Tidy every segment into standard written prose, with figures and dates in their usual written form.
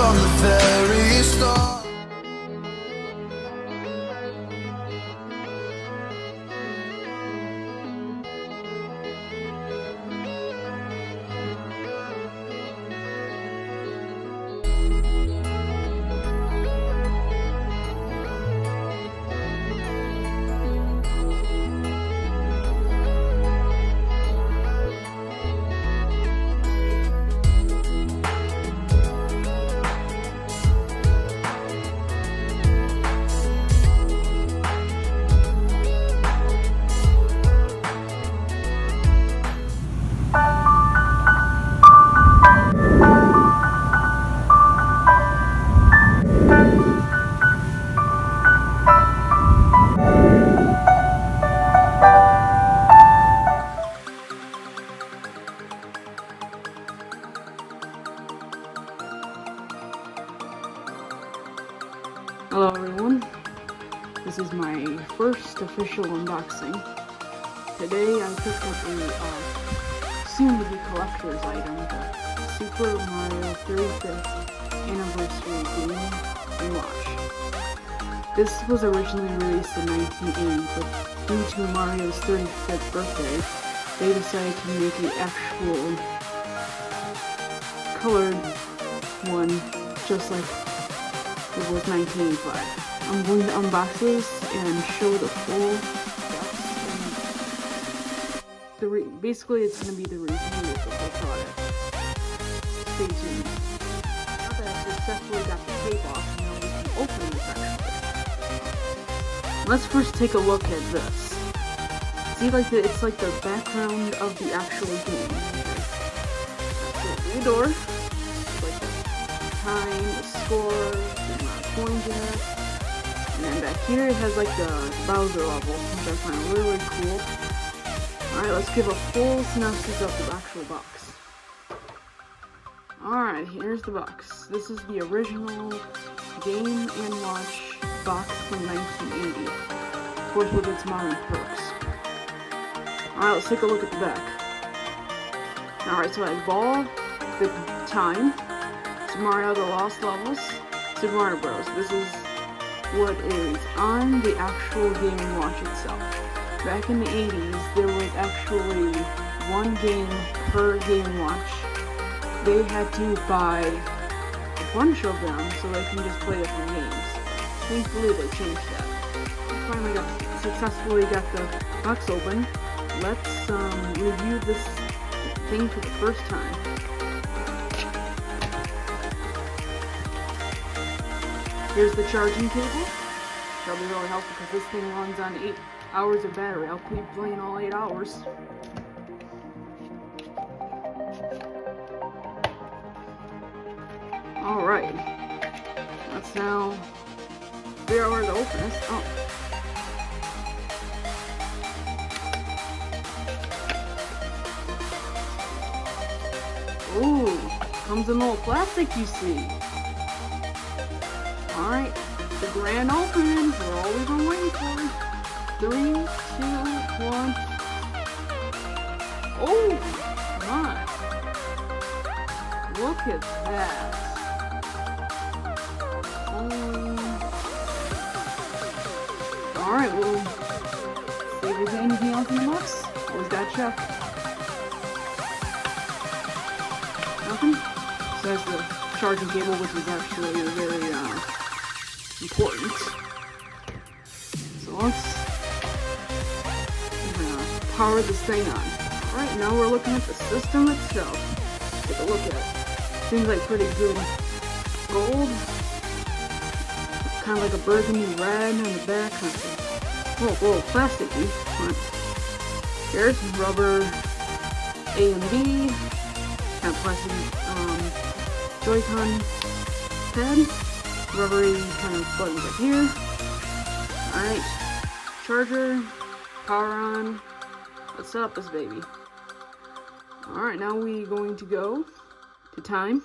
from the very start. Hello everyone, this is my first official unboxing. Today I picked up a soon-to-be collector's item, the Super Mario 35th Anniversary Game & Watch. This was originally released in 1980, but due to Mario's 35th birthday, they decided to make an actual colored one, just like it was 1985. I'm going to unbox this and show the full box. Basically, it's going to be the review of the whole product. Stay tuned. Now that I've successfully got the tape off, now we can open this actually. Let's first take a look at this. See, like it's like the background of the actual game. That's the door. Like the time, the score. Coins in it. And then back here it has like the Bowser level, which I find really cool. Alright, let's give a full synopsis of the actual box. Alright, here's the box. This is the original Game & Watch box from 1980. Of course with its modern perks. Alright, let's take a look at the back. Alright, so it has ball, the time, Super Mario The Lost Levels, Super Mario Bros. This is what is on the actual Game & Watch itself. Back in the 80s, there was actually one game per Game & Watch. They had to buy a bunch of them so they can just play different games. Thankfully, they changed that. We finally successfully got the box open. Let's review this thing for the first time. Here's the charging cable. That'll be really helpful because this thing runs on 8 hours of battery. I'll keep playing all 8 hours. Alright. Let's now figure out where to open this. Oh. Ooh. Comes in little plastic, you see. Alright, the grand opening, we're all we've been waiting for. 3, 2, 1. Oh, come on. Look at that. Alright, well, see if there's anything else in the box. Always gotta check. Nothing? Says the charging cable, which is actually very, important. So let's power this thing on. Alright, now we're looking at the system itself. Take a look at it. Seems like pretty good gold. Kind of like a burgundy red on the back. Whoa, plasticky. Here's rubber A and B. Kind of plastic Joy-Con pad. Rubbery kind of buttons up here. Alright, charger, power on. Let's set up this baby. Alright, now we're going to go to time.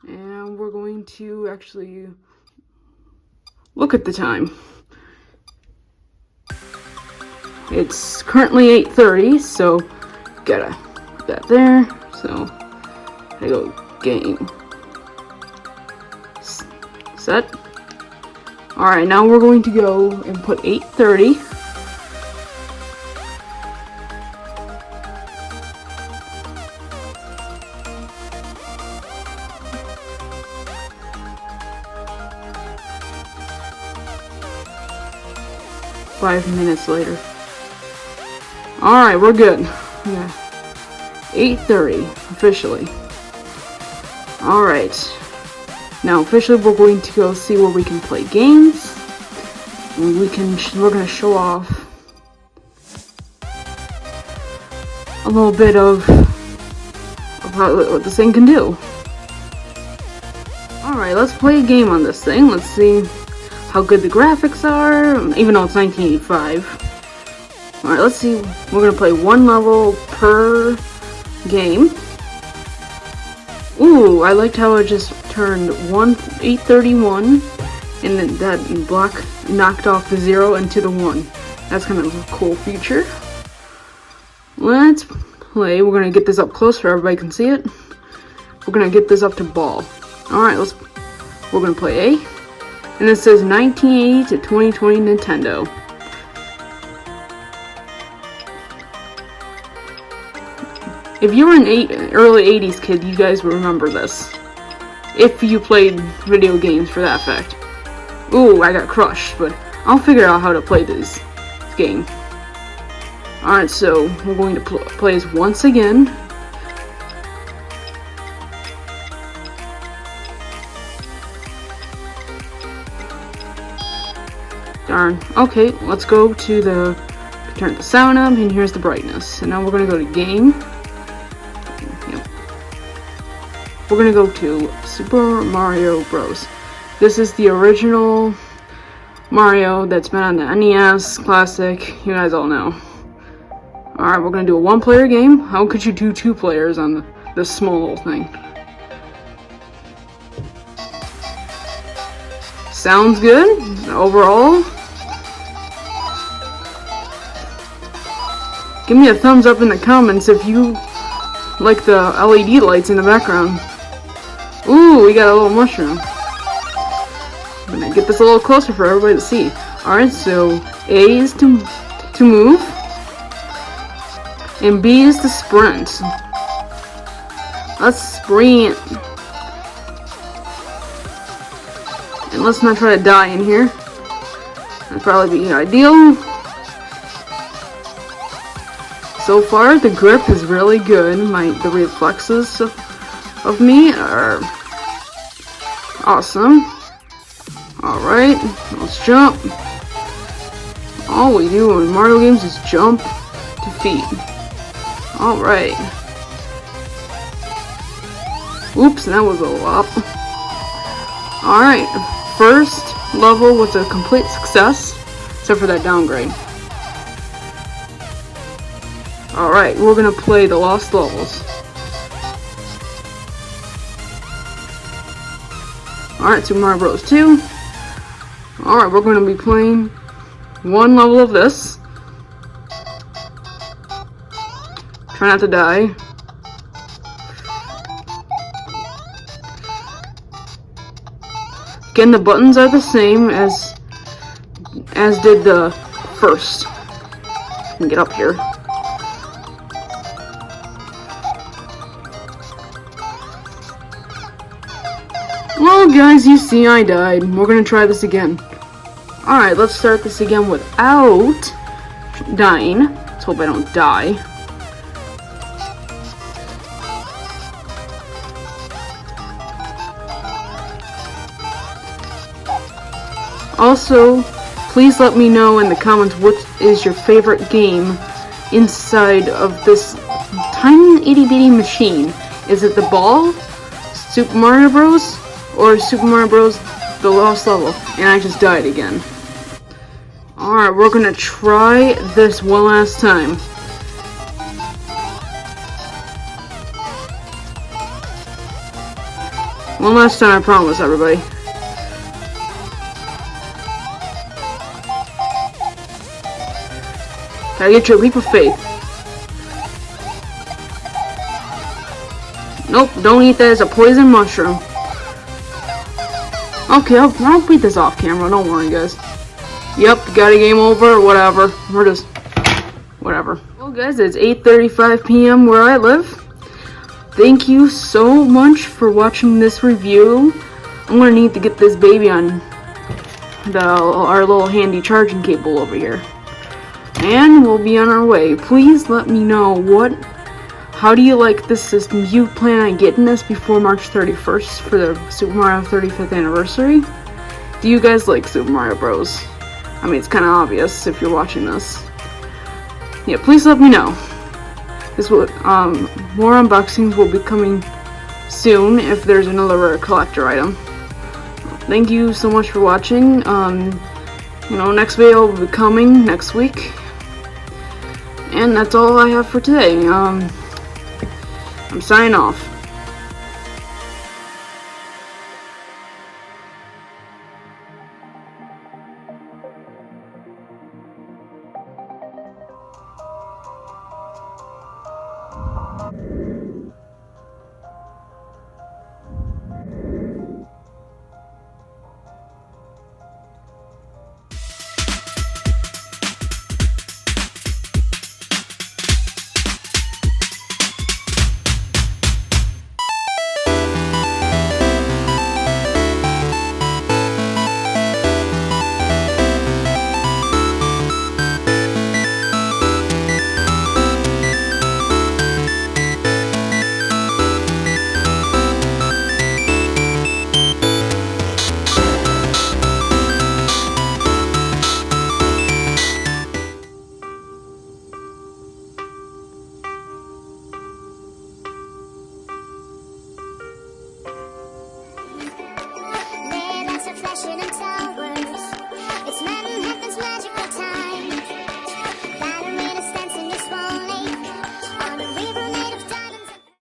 And we're going to actually look at the time. It's currently 8:30, so gotta put that there. So I go game. Set. Alright, now we're going to go and put 8:30. Five minutes later. Alright, we're good. Yeah. 8:30 officially. Alright. Now officially we're going to go see where we can play games. And we're gonna show off a little bit of what this thing can do. Alright, let's play a game on this thing. Let's see how good the graphics are, even though it's 1985. Alright, let's see. We're gonna play one level per game. Ooh, I liked how it just turned 8:31, and then that block knocked off the 0 into the 1. That's kind of a cool feature. Let's play. We're gonna get this up close so everybody can see it. We're gonna get this up to ball. Alright, we're gonna play A. And it says 1980 to 2020 Nintendo. If you were an early 80s kid, you guys will remember this. If you played video games for that fact. Ooh, I got crushed, but I'll figure out how to play this game. Alright, so we're going to play this once again. Darn. Okay, let's go to turn the sound up, and here's the brightness. And now we're going to go to game. Yep. We're going to go to Super Mario Bros. This is the original Mario that's been on the NES Classic. You guys all know. Alright, we're going to do a one-player game. How could you do two players on this small little thing? Sounds good overall. Give me a thumbs up in the comments if you like the LED lights in the background. Ooh, we got a little mushroom. I'm gonna get this a little closer for everybody to see. Alright, so A is to move, and B is to sprint. Let's sprint. And let's not try to die in here. That'd probably be ideal. So far, the grip is really good. The reflexes of me are awesome. Alright, let's jump. All we do in Mario games is jump, defeat. Alright. Oops, that was a lot. Alright, first level was a complete success, except for that downgrade. Alright, we're gonna play the Lost Levels. Alright, Super Mario Bros. 2. Alright, we're gonna be playing one level of this. Try not to die. Again, the buttons are the same as did the first. I can get up here. Well, guys, you see I died. We're gonna try this again. Alright, let's start this again without dying. Let's hope I don't die. Also, please let me know in the comments what is your favorite game inside of this tiny itty-bitty machine. Is it the ball, Super Mario Bros., or Super Mario Bros. The Lost Level? And I just died again. Alright, we're gonna try this one last time. One last time, I promise, everybody. Gotta get your leap of faith. Nope, don't eat that as a poison mushroom. Okay, I'll beat this off camera, don't worry guys. Yep, got a game over, whatever. We're just, whatever. Well guys, it's 8:35 p.m. where I live. Thank you so much for watching this review. I'm gonna need to get this baby on our little handy charging cable over here. And we'll be on our way. Please let me know how do you like this system? Do you plan on getting this before March 31st for the Super Mario 35th anniversary? Do you guys like Super Mario Bros? I mean, it's kind of obvious if you're watching this. Yeah, please let me know. More unboxings will be coming soon if there's another rare collector item. Thank you so much for watching. Next video will be coming next week. And that's all I have for today. I'm signing off.